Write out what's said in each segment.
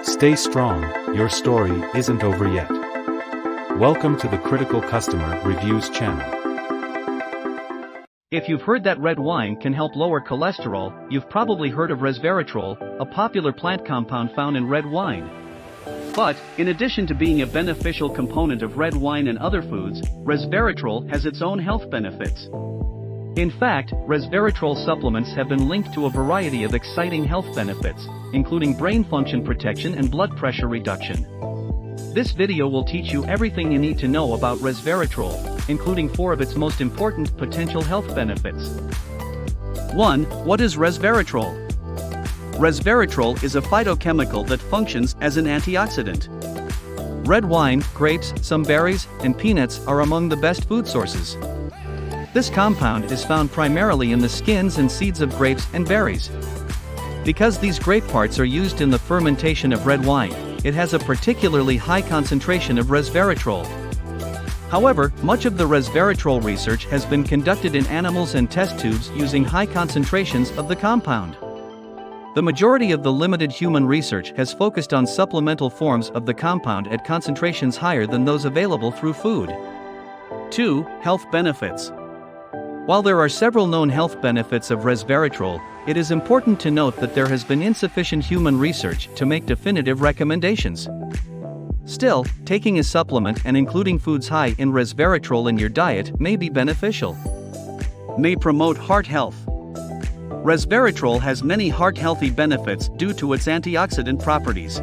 Stay strong, your story isn't over yet. Welcome to the Critical Customer Reviews channel. If you've heard that red wine can help lower cholesterol, you've probably heard of resveratrol, a popular plant compound found in red wine. But, in addition to being a beneficial component of red wine and other foods, resveratrol has its own health benefits. In fact, resveratrol supplements have been linked to a variety of exciting health benefits, including brain function protection and blood pressure reduction. This video will teach you everything you need to know about resveratrol, including 4 of its most important potential health benefits. 1. What is resveratrol? Resveratrol is a phytochemical that functions as an antioxidant. Red wine, grapes, some berries, and peanuts are among the best food sources. This compound is found primarily in the skins and seeds of grapes and berries. Because these grape parts are used in the fermentation of red wine, it has a particularly high concentration of resveratrol. However, much of the resveratrol research has been conducted in animals and test tubes using high concentrations of the compound. The majority of the limited human research has focused on supplemental forms of the compound at concentrations higher than those available through food. 2. Health benefits. While there are several known health benefits of resveratrol, it is important to note that there has been insufficient human research to make definitive recommendations. Still, taking a supplement and including foods high in resveratrol in your diet may be beneficial. May promote heart health. Resveratrol has many heart-healthy benefits due to its antioxidant properties.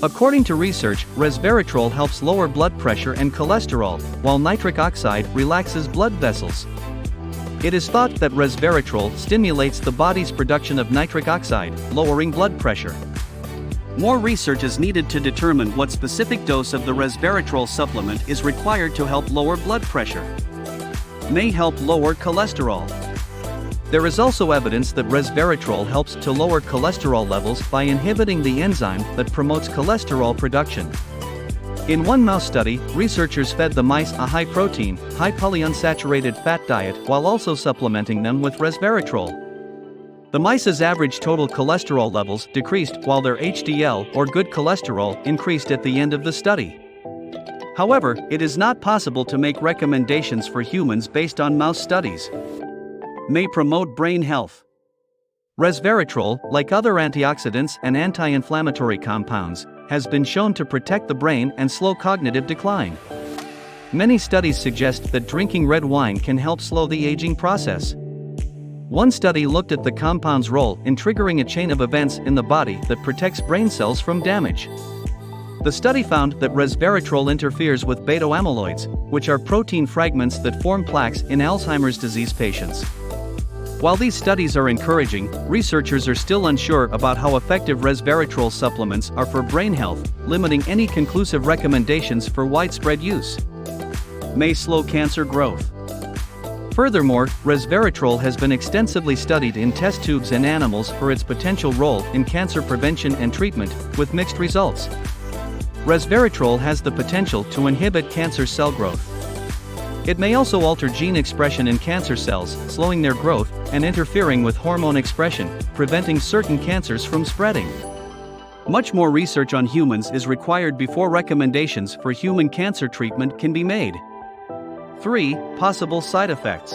According to research, resveratrol helps lower blood pressure and cholesterol, while nitric oxide relaxes blood vessels. It is thought that resveratrol stimulates the body's production of nitric oxide, lowering blood pressure. More research is needed to determine what specific dose of the resveratrol supplement is required to help lower blood pressure. May help lower cholesterol. There is also evidence that resveratrol helps to lower cholesterol levels by inhibiting the enzyme that promotes cholesterol production. In one mouse study, researchers fed the mice a high-protein, high-polyunsaturated fat diet while also supplementing them with resveratrol. The mice's average total cholesterol levels decreased while their HDL, or good cholesterol, increased at the end of the study. However, it is not possible to make recommendations for humans based on mouse studies. May promote brain health. Resveratrol, like other antioxidants and anti-inflammatory compounds, has been shown to protect the brain and slow cognitive decline. Many studies suggest that drinking red wine can help slow the aging process. One study looked at the compound's role in triggering a chain of events in the body that protects brain cells from damage. The study found that resveratrol interferes with beta-amyloids, which are protein fragments that form plaques in Alzheimer's disease patients. While these studies are encouraging, researchers are still unsure about how effective resveratrol supplements are for brain health, limiting any conclusive recommendations for widespread use. May slow cancer growth. Furthermore, resveratrol has been extensively studied in test tubes and animals for its potential role in cancer prevention and treatment, with mixed results. Resveratrol has the potential to inhibit cancer cell growth. It may also alter gene expression in cancer cells, slowing their growth and interfering with hormone expression, preventing certain cancers from spreading. Much more research on humans is required before recommendations for human cancer treatment can be made. 3. Possible side effects.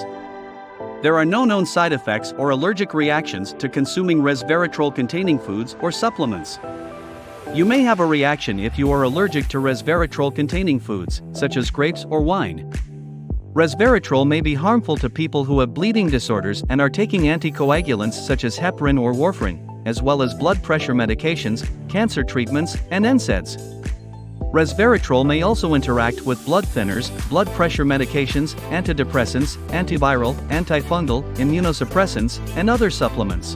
There are no known side effects or allergic reactions to consuming resveratrol-containing foods or supplements. You may have a reaction if you are allergic to resveratrol-containing foods, such as grapes or wine. Resveratrol may be harmful to people who have bleeding disorders and are taking anticoagulants such as heparin or warfarin, as well as blood pressure medications, cancer treatments, and NSAIDs. Resveratrol may also interact with blood thinners, blood pressure medications, antidepressants, antiviral, antifungal, immunosuppressants, and other supplements.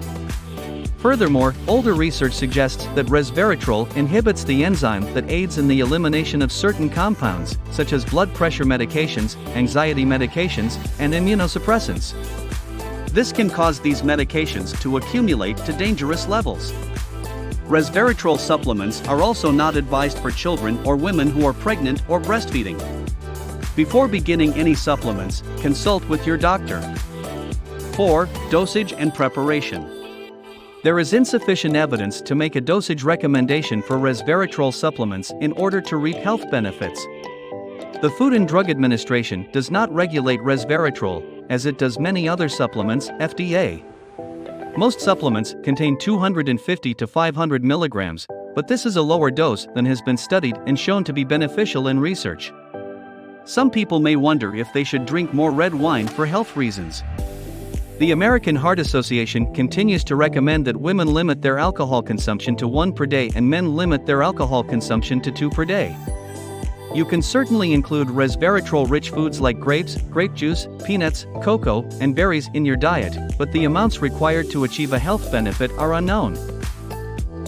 Furthermore, older research suggests that resveratrol inhibits the enzyme that aids in the elimination of certain compounds, such as blood pressure medications, anxiety medications, and immunosuppressants. This can cause these medications to accumulate to dangerous levels. Resveratrol supplements are also not advised for children or women who are pregnant or breastfeeding. Before beginning any supplements, consult with your doctor. 4. Dosage and preparation. There is insufficient evidence to make a dosage recommendation for resveratrol supplements in order to reap health benefits. The Food and Drug Administration does not regulate resveratrol, as it does many other supplements, FDA. Most supplements contain 250 to 500 milligrams, but this is a lower dose than has been studied and shown to be beneficial in research. Some people may wonder if they should drink more red wine for health reasons. The American Heart Association continues to recommend that women limit their alcohol consumption to 1 per day and men limit their alcohol consumption to 2 per day. You can certainly include resveratrol-rich foods like grapes, grape juice, peanuts, cocoa, and berries in your diet, but the amounts required to achieve a health benefit are unknown.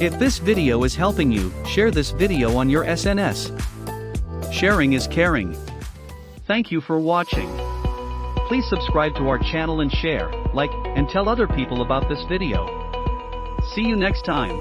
If this video is helping you, share this video on your SNS. Sharing is caring. Thank you for watching. Please subscribe to our channel and share, like, and tell other people about this video. See you next time.